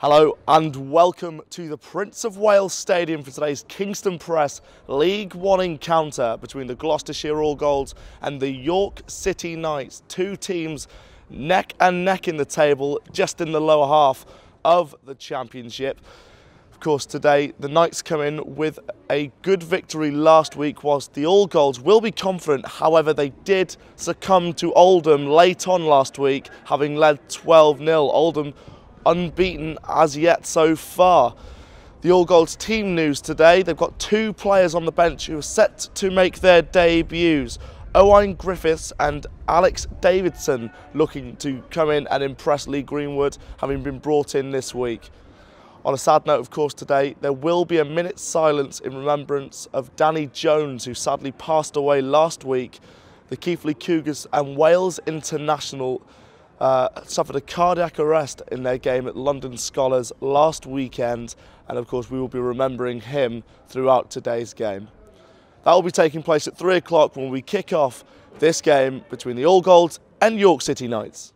Hello and welcome to the Prince of Wales Stadium for today's Kingston Press League One encounter between the Gloucestershire All Golds and the York City Knights. Two teams neck and neck in the table, just in the lower half of the championship. Of course, today the Knights come in with a good victory last week, whilst the All Golds will be confident. However, they did succumb to Oldham late on last week, having led 12-0. Oldham unbeaten as yet so far. The All Golds team news today: they've got two players on the bench who are set to make their debuts. Owain Griffiths and Alex Davidson looking to come in and impress Lee Greenwood, having been brought in this week. On a sad note, of course, today there will be a minute's silence in remembrance of Danny Jones, who sadly passed away last week. The Keighley Cougars and Wales international suffered a cardiac arrest in their game at London Scholars last weekend, and of course we will be remembering him throughout today's game. That will be taking place at 3 o'clock when we kick off this game between the All Golds and York City Knights.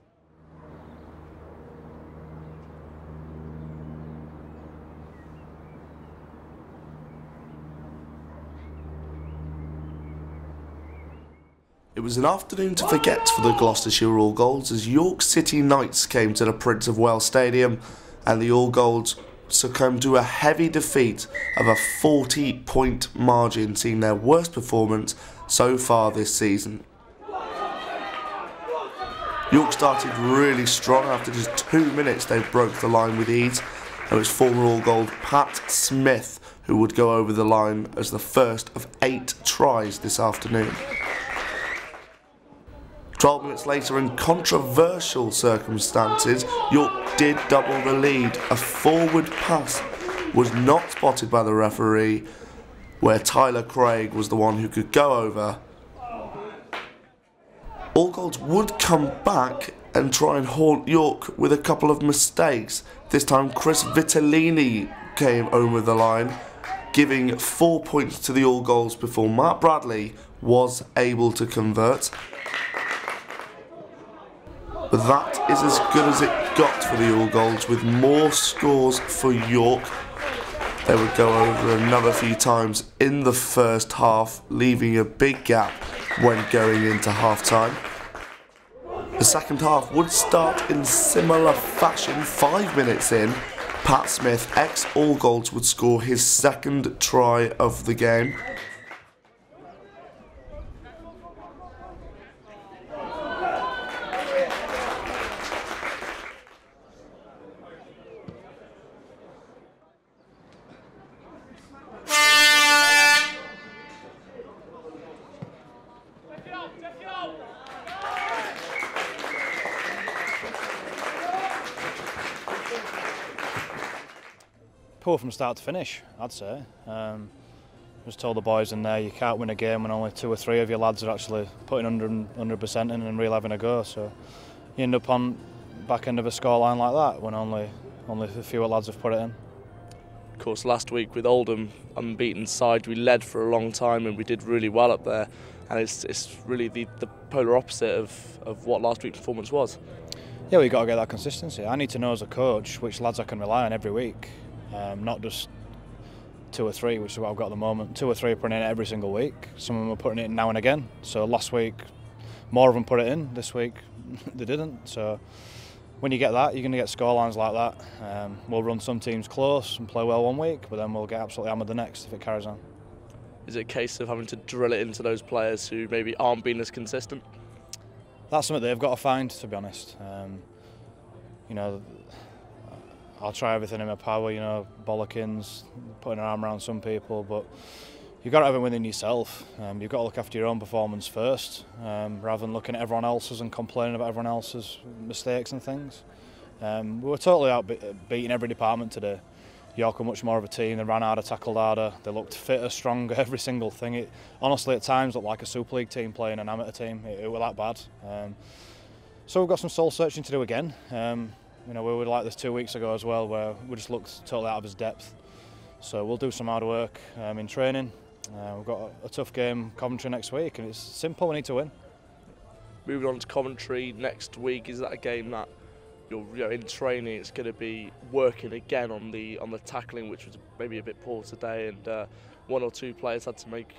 It was an afternoon to forget for the Gloucestershire All Golds as York City Knights came to the Prince of Wales Stadium and the All Golds succumbed to a heavy defeat of a 40-point margin, seeing their worst performance so far this season. York started really strong. After just 2 minutes they broke the line with ease. It was former All Gold Pat Smith who would go over the line as the first of 8 tries this afternoon. 12 minutes later, in controversial circumstances, York did double the lead. A forward pass was not spotted by the referee, where Tyler Craig was the one who could go over. All Golds would come back and try and haunt York with a couple of mistakes. This time Chris Vitellini came over the line, giving 4 points to the All Golds before Mark Bradley was able to convert. But that is as good as it got for the All Golds, with more scores for York. They would go over another few times in the first half, leaving a big gap when going into half-time. The second half would start in similar fashion. 5 minutes in, Pat Smith, ex-All Golds, would score his second try of the game. Poor from start to finish, I'd say. Just told the boys in there, you can't win a game when only 2 or 3 of your lads are actually putting 100% in and really having a go. So you end up on back end of a scoreline like that when only a few lads have put it in. Of course, last week with Oldham unbeaten side, we led for a long time and we did really well up there. And it's really the polar opposite of what last week's performance was. Yeah, we've got to get that consistency. I need to know as a coach which lads I can rely on every week. Not just 2 or 3, which is what I've got at the moment. 2 or 3 are putting it in every single week. Some of them are putting it in now and again. So last week, more of them put it in. This week, they didn't. So when you get that, you're going to get scorelines like that. We'll run some teams close and play well one week, but then we'll get absolutely hammered the next if it carries on. Is it a case of having to drill it into those players who maybe aren't being as consistent? That's something they've got to find, to be honest. You know, I'll try everything in my power, you know, bollockings, putting an arm around some people, but you've got to have it within yourself. You've got to look after your own performance first, rather than looking at everyone else's and complaining about everyone else's mistakes and things. We were totally out beating every department today. York were much more of a team. They ran harder, tackled harder, they looked fitter, stronger, every single thing. It honestly at times looked like a Super League team playing an amateur team. It was that bad. So we've got some soul searching to do again. You know, we were like this 2 weeks ago as well, where we just looked totally out of his depth. So we'll do some hard work in training. We've got a tough game, Coventry next week, and it's simple, we need to win. Moving on to Coventry next week, is that a game that you're in training, it's going to be working again on the tackling, which was maybe a bit poor today, and one or two players had to make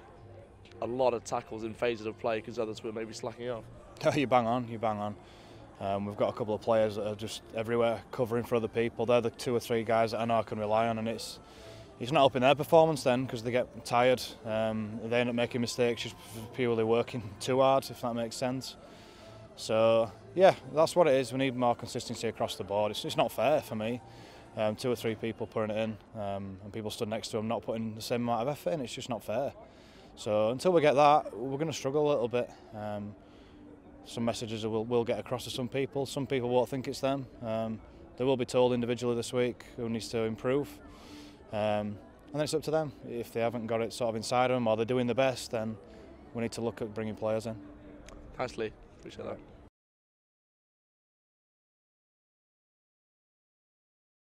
a lot of tackles in phases of play because others were maybe slacking off. You bang on, you bang on. We've got a couple of players that are just everywhere covering for other people. They're the 2 or 3 guys that I know I can rely on, and it's not up in their performance then because they get tired. They end up making mistakes just purely working too hard, if that makes sense. So yeah, that's what it is. We need more consistency across the board. It's not fair for me. 2 or 3 people putting it in, and people stood next to them not putting the same amount of effort in. It's just not fair. So until we get that, we're going to struggle a little bit. Some messages will get across to some people. Some people won't think it's them. They will be told individually this week who needs to improve. And then it's up to them. If they haven't got it sort of inside them or they're doing the best, then we need to look at bringing players in. Thanks, Lee. Appreciate that.